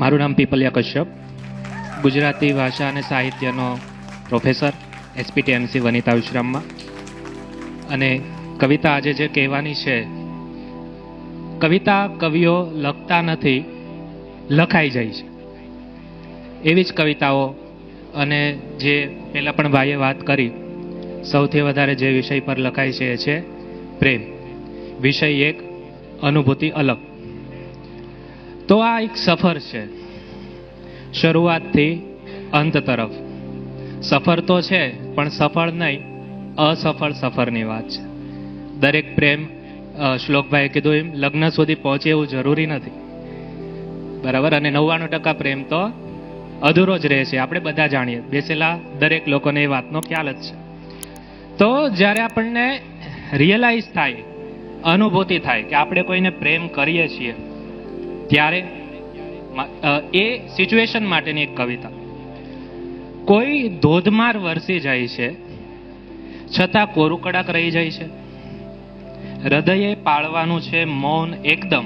મારું નામ પીપલિયા કશ્યપ, ગુજરાતી ભાષા અને સાહિત્યનો પ્રોફેસર, એસપીટીએમસી વનિતા વિશ્રામમાં. અને કવિતા આજે જે કહેવાની છે, કવિતા કવિઓ લખતા નથી, લખાઈ જાય છે. એવી જ કવિતાઓ, અને જે પહેલાં પણ ભાઈએ વાત કરી, સૌથી વધારે જે વિષય પર લખાય છે એ છે પ્રેમ. વિષય એક, અનુભૂતિ અલગ. તો આ એક સફર છે, શરૂઆતથી અંત તરફ. સફર તો છે પણ સફળ નહીં, અસફળ સફરની વાત છે. દરેક પ્રેમ, શ્લોકભાઈએ કીધું એમ, લગ્ન સુધી પહોંચે એવું જરૂરી નથી, બરાબર. અને 99% પ્રેમ તો અધૂરો જ રહે છે, આપણે બધા જાણીએ, બેસેલા દરેક લોકોને એ વાતનો ખ્યાલ જ છે. તો જ્યારે આપણને રિયલાઇઝ થાય, અનુભૂતિ થાય કે આપણે કોઈને પ્રેમ કરીએ છીએ, ત્યારે એ સિચ્યુએશન માટેની એક કવિતા. કોઈ ધોધમાર વરસી જાય છે, છતાં કોરું કડાક રહી જાય છે. હૃદયે પાળવાનું છે મૌન એકદમ,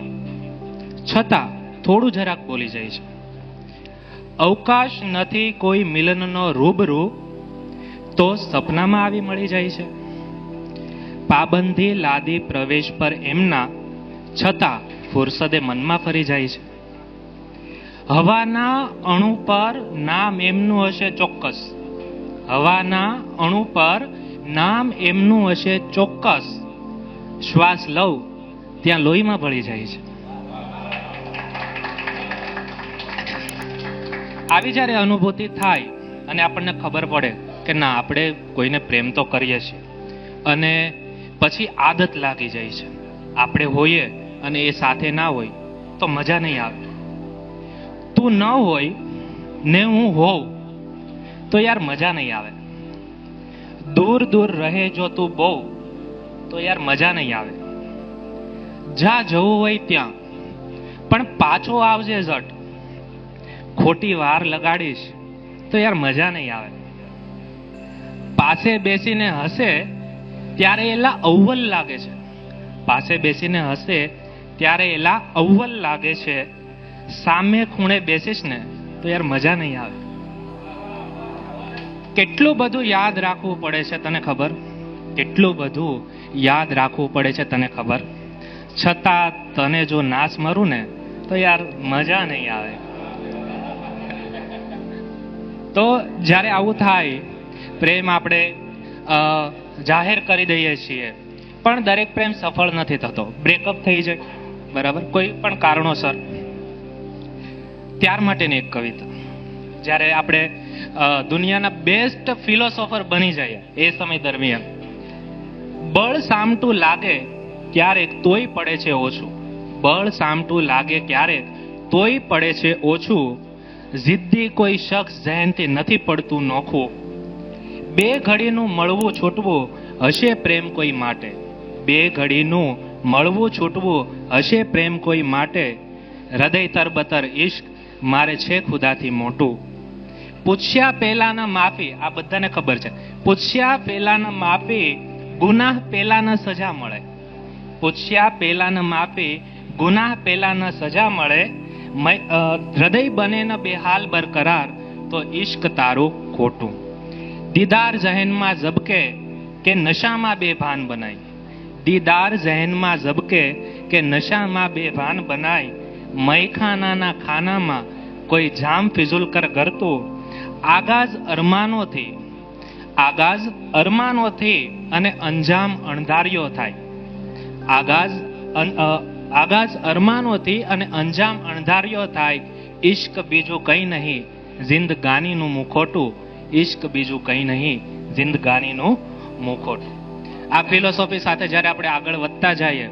છતાં થોડું જરાક બોલી જાય છે. અવકાશ નથી કોઈ મિલનનો રૂબરૂ, તો સપનામાં આવી મળી જાય છે. પાબંધી લાદી પ્રવેશ પર એમના, છતાં ફુરસદે મનમાં ફરી જાય છે. હવાના અણુ પર નામ એમનું હશે ચોક્કસ, હવાના અણુ પર નામ એમનું હશે ચોક્કસ. શ્વાસ લઉં ત્યાં લોહીમાં ભળી જાય છે. આવી જ્યારે અનુભૂતિ થાય અને આપણને ખબર પડે કે ના, આપણે કોઈને પ્રેમ તો કરીએ છીએ, અને પછી આદત લાગી જાય છે. આપણે હોઈએ અને એ સાથે ના હોય તો મજા નહીં આવે. તું ન હોય ને હું હોઉં તો યાર મજા નહીં આવે. દૂર દૂર રહે જો તું બહુ, તો યાર મજા નહીં આવે. જ્યાં જવું હોય ત્યાં, પણ પાછો આવજે ઝટ. ખોટી વાર લગાડીશ તો યાર મજા નહીં આવે. પાસે બેસીને હસે ત્યારે એલા અવ્વલ લાગે છે, પાસે બેસીને હસે ત્યારે એલા અવ્વલ લાગે છે. સામે ખૂણે બેસીશ ને તો યાર મજા નહીં આવે. કેટલું બધું યાદ રાખવું પડે છે તને ખબર? કેટલું બધું યાદ રાખવું પડે છે તને ખબર? છતાં તને જો નાશ મરું ને તો યાર મજા નહીં આવે. તો જ્યારે આવું થાય, પ્રેમ આપણે જાહેર કરી દઈએ છીએ, પણ દરેક પ્રેમ સફળ નથી થતો. બ્રેકઅપ થઈ જાય, બરાબર, કોઈ પણ કારણોસર. ત્યાર માટેની એક કવિતા. જ્યારે આપણે દુનિયાના બેસ્ટ ફિલોસોફર બની જઈએ એ સમય દરમિયાન, બળ સામટું લાગે ક્યારેક તોય પડે છે ઓછું. બળ સામટું લાગે ક્યારેક તોય પડે છે ઓછું. જિદ્દી કોઈ શખ્સ જહેનથી નથી પડતું નોખું. બે ઘડીનું મળવું છૂટવું હશે પ્રેમ કોઈ માટે. બે ઘડીનું મળવું છૂટવું હશે પ્રેમ કોઈ માટે. હૃદય તરબતર ઇશ્ક મારે છે ખુદાથી મોટું. પૂછ્યા પહેલાના માફી, આ બધાને ખબર છે. પૂછ્યા પહેલાના માફી, ગુનાહ પહેલાના સજા મળે. પૂછ્યા પહેલાના માફી, ગુનાહ પહેલાના સજા મળે. હૃદય બને ન બેહાલ બરકરાર, તો ઇશ્ક તારું ખોટું. દીદાર જહેનમાં ઝબકે કે નશામાં બેભાન બનાય. દીદાર જહેનમાં ઝબકે કે નશામાં બેભાન બનાય. મયખાનાના ખાનામાં કોઈ જામ ફિઝુલ કર ગરતું. આગાઝ અરમાનોથી, આગાઝ અરમાનોથી અને અંજામ અણધાર્યો થાય. આગાઝ અરમાનોથી અને અંજામ અણધાર્યો થાય. ઇશ્ક બીજું કંઈ નહીં, જિંદગાનીનું મુખોટું. ઇશ્ક બીજું કંઈ નહીં, જિંદગાનીનું મુખોટું. આ ફિલોસોફી સાથે જ્યારે આપણે આગળ વધતા જઈએ,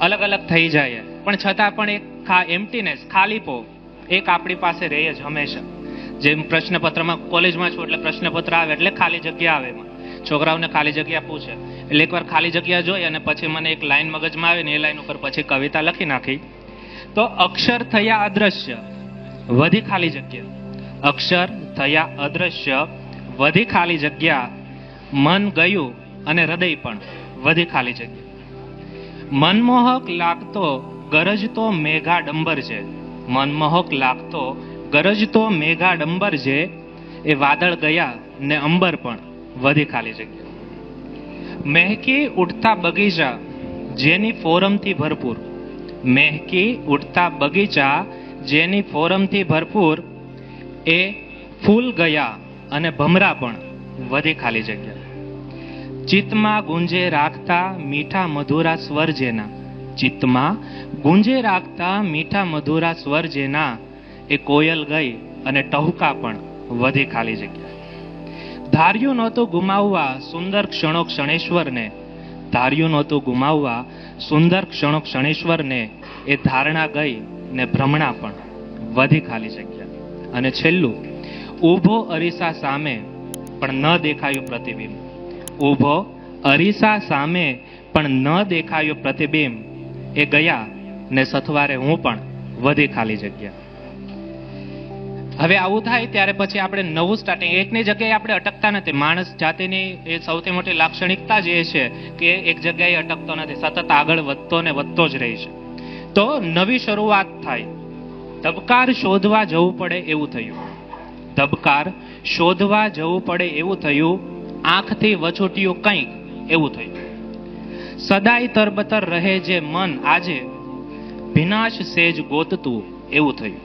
અલગ અલગ થઈ જાય, પણ છતાં પણ એક એમ્પ્ટીનેસ, ખાલીપો એક આપણી પાસે રહે જ હંમેશા. જેમ પ્રશ્નપત્રમાં, કોલેજમાં છું એટલે પ્રશ્નપત્ર આવે એટલે ખાલી જગ્યા આવે. એમાં છોકરાઓને ખાલી જગ્યા પૂછે એટલે એકવાર ખાલી જગ્યા જોઈ અને પછી મને એક લાઈન મગજમાં આવે ને એ લાઈન ઉપર પછી કવિતા લખી નાખી. તો અક્ષર થયા અદ્રશ્ય, વધી ખાલી જગ્યા. અક્ષર થયા અદ્રશ્ય, વધી ખાલી જગ્યા. મન ગયું અને હૃદય પણ વધી ખાલી જગ્યા. મનમોહક લાગતો ગરજતો મેઘા ડંબર છે, મનમોહક લાગતો ગરજતો મેઘાડંબર જે, એ વાદળ ગયા ને અંબર પણ વધી ખાલી જગ્યા. મહેકી ઉઠતા બગીચા જેની ફોરમથી ભરપૂર, મહેકી ઉઠતા બગીચા જેની ફોરમથી ભરપૂર, એ ફૂલ ગયા અને ભમરા પણ વધી ખાલી જગ્યા. ચિત્તમાં ગુંજે રાખતા મીઠા મધુરા સ્વર જેના, ચિત્તમાં ગુંજે રાખતા મીઠા મધુરા સ્વર જેના, એ કોયલ ગઈ અને ટહુકા પણ વધી ખાલી જગ્યા. ધાર્યું નહોતું ગુમાવવા સુંદર ક્ષણો ક્ષણેશ્વરને, ધાર્યું નહોતું ગુમાવવા સુંદર ક્ષણો ક્ષણેશ્વરને, એ ધારણા ગઈ ને ભ્રમણા પણ વધી ખાલી જગ્યા. અને છેલ્લું, ઊભો અરીસા સામે પણ ન દેખાયું પ્રતિબિંબ, ઊભો અરીસા સામે પણ ન દેખાયું પ્રતિબિંબ, એ ગયા ને સથવારે હું પણ વધી ખાલી જગ્યા. હવે આવું થાય ત્યારે પછી આપણે નવું સ્ટાર્ટિંગ, એકની જગ્યાએ આપણે અટકતા નથી. માણસ જાતિની એ સૌથી મોટી લાક્ષણિકતા જ એ છે કે એક જગ્યાએ અટકતો નથી, સતત આગળ વધતો ને વધતો જ રહે છે. તો નવી શરૂઆત થાય. ધબકાર શોધવા જવું પડે એવું થયું, ધબકાર શોધવા જવું પડે એવું થયું, આંખથી વછોટ્યું કંઈક એવું થયું. સદાય તરબતર રહે જે મન આજે, ભીનાશ સેજ ગોતતું એવું થયું.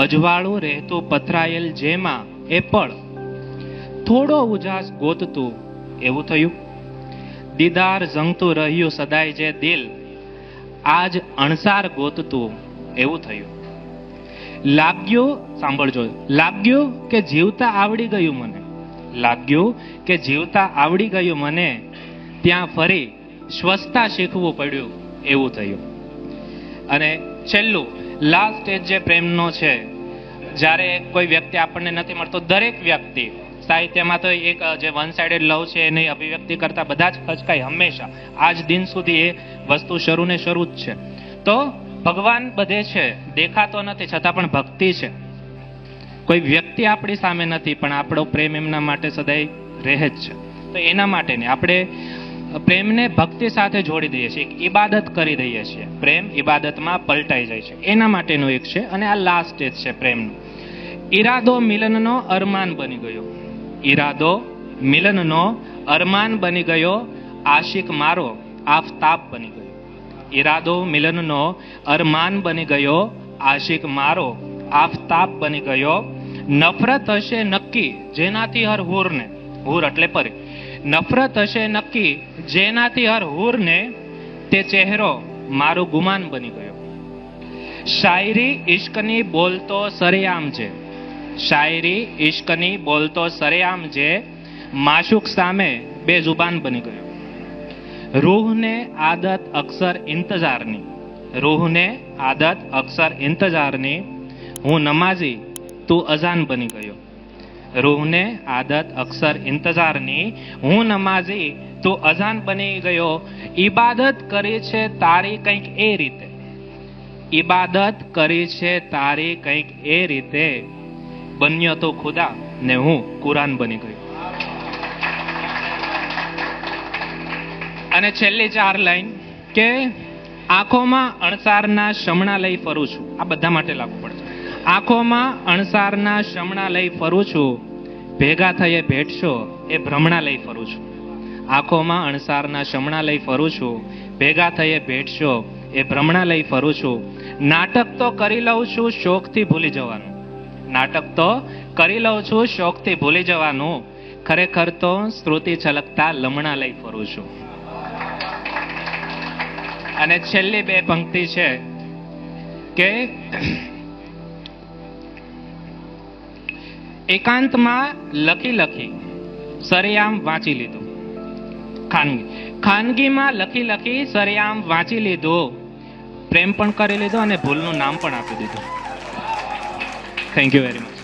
અજવાળું રહેતું પથરાયેલ જેમાં એ પળ, થોડો ઉજાસ ગોતતું એવું થયું. દીદાર ઝંગતું રહ્યું સદાય જે દિલ, આજ અણસાર ગોતતું એવું થયું. લાગ્યું, સાંભળજો, લાગ્યું કે જીવતા આવડી ગયું મને, લાગ્યું કે જીવતા આવડી ગયું મને, ત્યાં ફરી સ્વસ્થતા શીખવું પડ્યું એવું થયું. અને છેલ્લું લાસ્ટ સ્ટેજ જે પ્રેમનો છે, જ્યારે કોઈ વ્યક્તિ આપણને નથી મળતો, દરેક વ્યક્તિ સાહિત્યમાં તો એક જે વન સાઇડેડ લવ છે એની અભિવ્યક્તિ કરતા બધા જ ખચકાય હંમેશા. આજ દિન સુધી એ વસ્તુ શરૂ ને શરૂ જ છે. તો ભગવાન બધે છે, દેખાતો નથી છતાં પણ ભક્તિ છે. કોઈ વ્યક્તિ આપણી સામે નથી પણ આપણો પ્રેમ એમના માટે સદાય રહે જ છે. તો એના માટે ને આપણે પ્રેમને ભક્તિ સાથે જોડી દઈએ છીએ, એક ઇબાદત કરી દઈએ છીએ. પ્રેમ ઇબાદતમાં પલટાઈ જાય છે, એના માટેનું એક છે. અને આ લાસ્ટ સ્ટેજ છે પ્રેમનું. ઈરાદો મિલનનો અરમાન બની ગયો, ઈરાદો મિલનનો અરમાન બની ગયો, આશિક મારો આફતાબ બની ગયો. ઈરાદો મિલનનો અરમાન બની ગયો, આશિક મારો આફતાબ બની ગયો. નફરત હશે નક્કી જેનાથી હર હુરને, હુર એટલે પરી, નફરત હશે નક્કી જેનાથી હર હુરને, તે ચહેરો મારું ગુમાન બની ગયો. શાયરી ઇશ્કની બોલતો સરેઆમ છે, શાયરી ઇશ્કની બોલતો સરેઆમ છે, માશુક સામે બે જુબાન બની ગયો. રૂહને આદત અક્ષર ઇંતજારની, રૂહને આદત અક્ષર ઇંતજારની, હું નમાઝી તું અઝાન બની ગયો. રૂહને આદત અક્ષર ઇંતજારની, હું નમાઝી તું અઝાન બની ગયો. ઇબાદત કરી છે તારી કંઈક એ રીતે, ઇબાદત કરી છે તારી કંઈક એ રીતે, બન્યો તો ખુદા ને હું કુરાન બની ગયો. અને છેલ્લી 4 લાઈન કે આંખોમાં અણસારના શમણા લઈ ફરું છું. આ બધા માટે લાગુ પડશે. આંખોમાં અણસારના શમણા લઈ ફરું છું, ભેગા થઈએ ભેટશો એ ભ્રમણા લઈ ફરું છું. આંખોમાં અણસારના શમણા લઈ ફરું છું, ભેગા થઈએ ભેટશો એ ભ્રમણા લઈ ફરું છું. નાટક તો કરી લઉં છું શોખથી ભૂલી જવાનું, નાટક તો કરી લઉં છું શોખથી ભૂલી જવાનું, ખરેખર તો શ્રુતિ છલકતા લમણા લઈ ફરું છું. અને છેલ્લી 2 પંક્તિ છે કે એકાંતમાં લખી લખી સરેઆમ વાંચી લીધું, ખાનગીમાં લખી લખી સરેઆમ વાંચી લીધું, પ્રેમ પણ કરી લીધો અને ભૂલનું નામ પણ આપી દીધું. Thank you very much.